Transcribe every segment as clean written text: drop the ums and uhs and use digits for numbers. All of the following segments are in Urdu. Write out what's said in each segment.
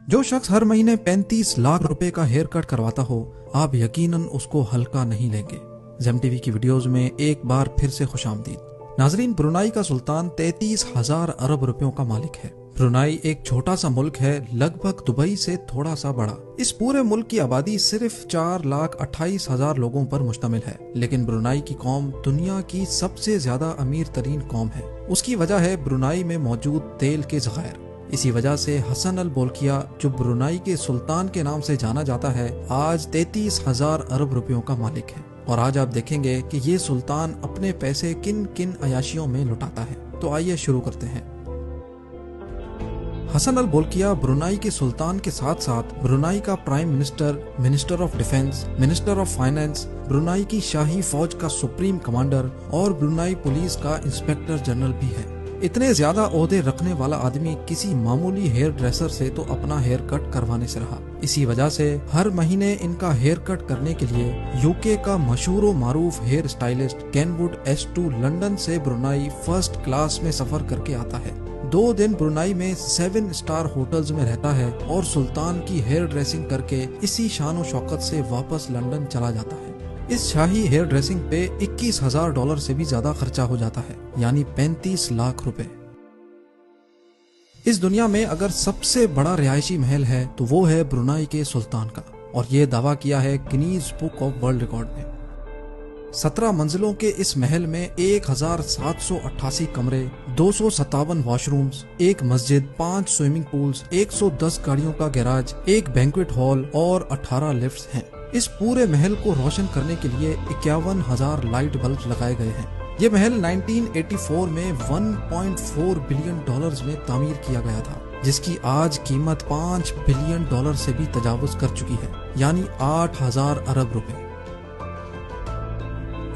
جو شخص ہر مہینے 35 لاکھ روپے کا ہیئر کٹ کرواتا ہو آپ یقیناً اس کو ہلکا نہیں لیں گے۔ زیم ٹی وی کی ویڈیوز میں ایک بار پھر سے خوش آمدید۔ ناظرین، برونائی کا سلطان 33,000 ارب روپیوں کا مالک ہے۔ برونائی ایک چھوٹا سا ملک ہے، لگ بھگ دبئی سے تھوڑا سا بڑا۔ اس پورے ملک کی آبادی صرف 4,28,000 لوگوں پر مشتمل ہے، لیکن برونائی کی قوم دنیا کی سب سے زیادہ امیر ترین قوم ہے۔ اس کی وجہ ہے برونائی میں موجود تیل کے ذخائر۔ اسی وجہ سے حسن البولکیہ، جو برونائی کے سلطان کے نام سے جانا جاتا ہے، آج 33,000 ارب روپیوں کا مالک ہے۔ اور آج آپ دیکھیں گے کہ یہ سلطان اپنے پیسے کن کن عیاشیوں میں لٹاتا ہے۔ تو آئیے شروع کرتے ہیں۔ حسن البولکیہ برونائی کے سلطان کے ساتھ ساتھ برونائی کا prime minister, minister of defence, minister of finance, Brunei کی شاہی فوج کا سپریم کمانڈر اور برونائی پولیس کا انسپیکٹر جنرل بھی ہے۔ اتنے زیادہ عہدے رکھنے والا آدمی کسی معمولی ہیئر ڈریسر سے تو اپنا ہیئر کٹ کروانے سے رہا۔ اسی وجہ سے ہر مہینے ان کا ہیئر کٹ کرنے کے لیے UK کا مشہور و معروف hair stylist Ken Wood S2 London سے برونائی فرسٹ کلاس میں سفر کر کے آتا ہے۔ 2 دن برونائی میں 7 اسٹار ہوٹلز میں رہتا ہے اور سلطان کی ہیئر ڈریسنگ کر کے اسی شان و شوکت سے واپس لندن چلا جاتا ہے۔ اس شاہی ہیئر ڈریسنگ پہ $21,000 سے بھی زیادہ خرچہ ہو جاتا ہے، یعنی 35 لاکھ روپے۔ اس دنیا میں اگر سب سے بڑا رہائشی محل ہے تو وہ ہے برونائی کے سلطان کا، اور یہ دعویٰ کیا ہے Guinness book of world record میں۔ 17 منزلوں کے اس محل میں 1,788 کمرے، 257 واش رومز، 1 مسجد، 5 سوئمنگ پولز، 110 گاڑیوں کا گیراج، 1 بینکویٹ ہال اور 18 لفٹس ہیں۔ اس پورے محل کو روشن کرنے کے لیے 51,000 لائٹ بلب لگائے گئے ہیں۔ یہ محل 1984 میں $1.4 بلین میں تعمیر کیا گیا تھا، جس کی آج قیمت $5 بلین سے بھی تجاوز کر چکی ہے، یعنی 8,000 ارب روپے۔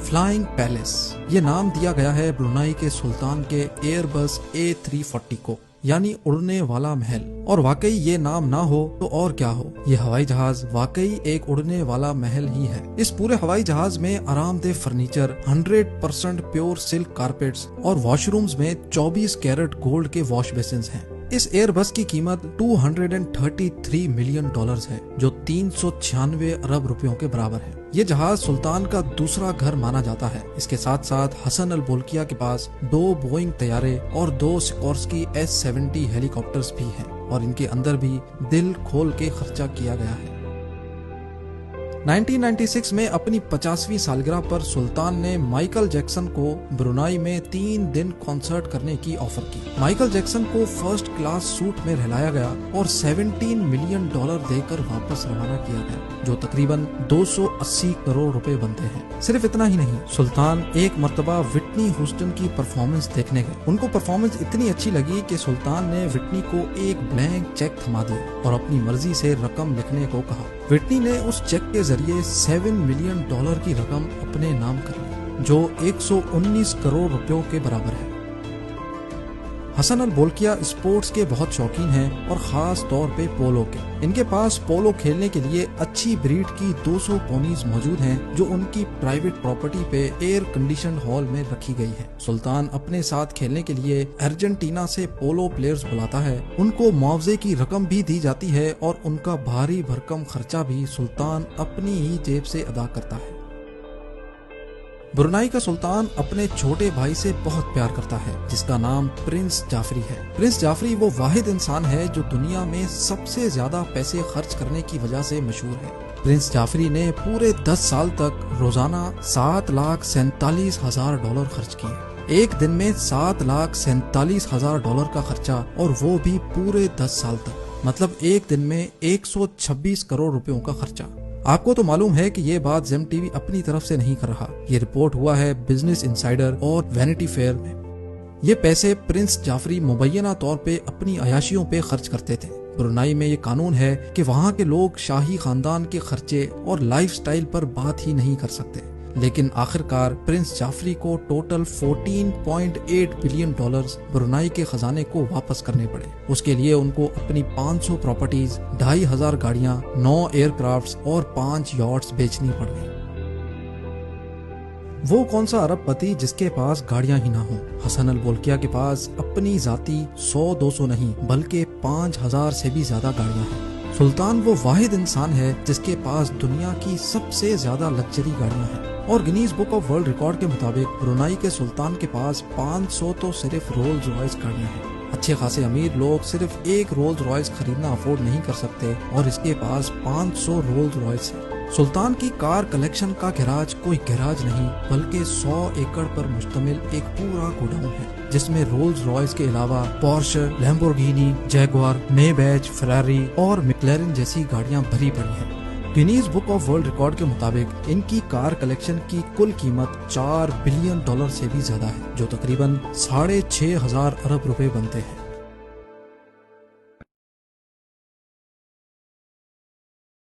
فلائنگ پیلس، یہ نام دیا گیا ہے برونائی کے سلطان کے ایئر بس A340 کو، یعنی اڑنے والا محل۔ اور واقعی یہ نام نہ ہو تو اور کیا ہو، یہ ہوائی جہاز واقعی ایک اڑنے والا محل ہی ہے۔ اس پورے ہوائی جہاز میں آرام دہ فرنیچر، 100% پیور سلک کارپیٹس اور واش رومز میں 24 کیرٹ گولڈ کے واش بیسنز ہیں۔ اس ایئر بس کی قیمت $233 ملین ہے، جو 396 ارب روپیوں کے برابر ہے۔ یہ جہاز سلطان کا دوسرا گھر مانا جاتا ہے۔ اس کے ساتھ ساتھ حسن البولکیہ کے پاس 2 بوئنگ طیارے اور 2 سکورسکی S-70 ہیلی کاپٹرز بھی ہیں، اور ان کے اندر بھی دل کھول کے خرچہ کیا گیا ہے۔ 1996 میں اپنی 50ویں سالگرہ پر سلطان نے مائیکل جیکسن کو برونائی میں 3 دن کنسرٹ کرنے کی آفر کی۔ مائیکل جیکسن کو فرسٹ کلاس سوٹ میں رہلایا گیا اور $17 ملین دے کر واپس روانہ کیا گیا، جو تقریباً 280 کروڑ روپے بنتے ہیں۔ صرف اتنا ہی نہیں، سلطان ایک مرتبہ وٹنی ہیوسٹن کی پرفارمنس دیکھنے گئے۔ ان کو پرفارمنس اتنی اچھی لگی کہ سلطان نے وٹنی کو ایک بلینک چیک تھما دیا اور اپنی مرضی سے رقم لکھنے کو کہا۔ وٹنی نے اس چیک کے ذریعے $7 ملین کی رقم اپنے نام کر لی، جو 119 کروڑ روپیوں کے برابر ہے۔ حسن البولکیہ اسپورٹس کے بہت شوقین ہیں، اور خاص طور پہ پولو کے۔ ان کے پاس پولو کھیلنے کے لیے اچھی بریڈ کی 200 پونیز موجود ہیں، جو ان کی پرائیویٹ پراپرٹی پہ ایئر کنڈیشن ہال میں رکھی گئی ہے۔ سلطان اپنے ساتھ کھیلنے کے لیے ارجنٹینا سے پولو پلیئرز بلاتا ہے، ان کو معاوضے کی رقم بھی دی جاتی ہے، اور ان کا بھاری بھرکم خرچہ بھی سلطان اپنی ہی جیب سے ادا کرتا ہے۔ برونائی کا سلطان اپنے چھوٹے بھائی سے بہت پیار کرتا ہے، جس کا نام پرنس جعفری ہے۔ پرنس جعفری وہ واحد انسان ہے جو دنیا میں سب سے زیادہ پیسے خرچ کرنے کی وجہ سے مشہور ہے۔ پرنس جعفری نے پورے 10 سال تک روزانہ $7,47,000 خرچ کیے۔ ایک دن میں $7,47,000 کا خرچہ، اور وہ بھی پورے 10 سال تک، مطلب ایک دن میں 126 کروڑ روپیوں کا خرچہ۔ آپ کو تو معلوم ہے کہ یہ بات زیم ٹی وی اپنی طرف سے نہیں کر رہا، یہ رپورٹ ہوا ہے بزنس انسائیڈر اور وینٹی فیئر میں۔ یہ پیسے پرنس جعفری مبینہ طور پہ اپنی عیاشیوں پہ خرچ کرتے تھے۔ برونائی میں یہ قانون ہے کہ وہاں کے لوگ شاہی خاندان کے خرچے اور لائف سٹائل پر بات ہی نہیں کر سکتے، لیکن آخرکار پرنس جعفری کو ٹوٹل $14.8 بلین برونائی کے خزانے کو واپس کرنے پڑے۔ اس کے لیے ان کو اپنی 500 پراپرٹیز، 2,500 گاڑیاں، 9 ایئر کرافٹس اور 5 یاٹس بیچنی پڑ گئی۔ وہ کون سا ارب پتی جس کے پاس گاڑیاں ہی نہ ہوں؟ حسن البولکیہ کے پاس اپنی ذاتی 100-200 نہیں بلکہ 5000 سے بھی زیادہ گاڑیاں ہیں۔ سلطان وہ واحد انسان ہے جس کے پاس دنیا کی سب سے زیادہ لگژری گاڑیاں ہیں، اور Guinness book of world record کے مطابق برونائی کے سلطان کے پاس 500 تو صرف رولز رائس گاڑیاں ہیں۔ اچھے خاصے امیر لوگ صرف ایک رولز رائس خریدنا افورڈ نہیں کر سکتے، اور اس کے پاس 500 رولز رائس ہیں۔ سلطان کی کار کلیکشن کا گیراج کوئی گیراج نہیں بلکہ 100 ایکڑ پر مشتمل ایک پورا گوڈاؤن ہے، جس میں رولز رائس کے علاوہ پورش، لیمبورگینی، جیگوار، میبیچ، فراری اور میکلارن جیسی گاڑیاں بھری پڑی ہیں۔ Guinness book of world record کے مطابق ان کی کار کلیکشن کی کل قیمت $4 بلین سے بھی زیادہ ہے، جو تقریباً 6500 ارب روپے بنتے ہیں۔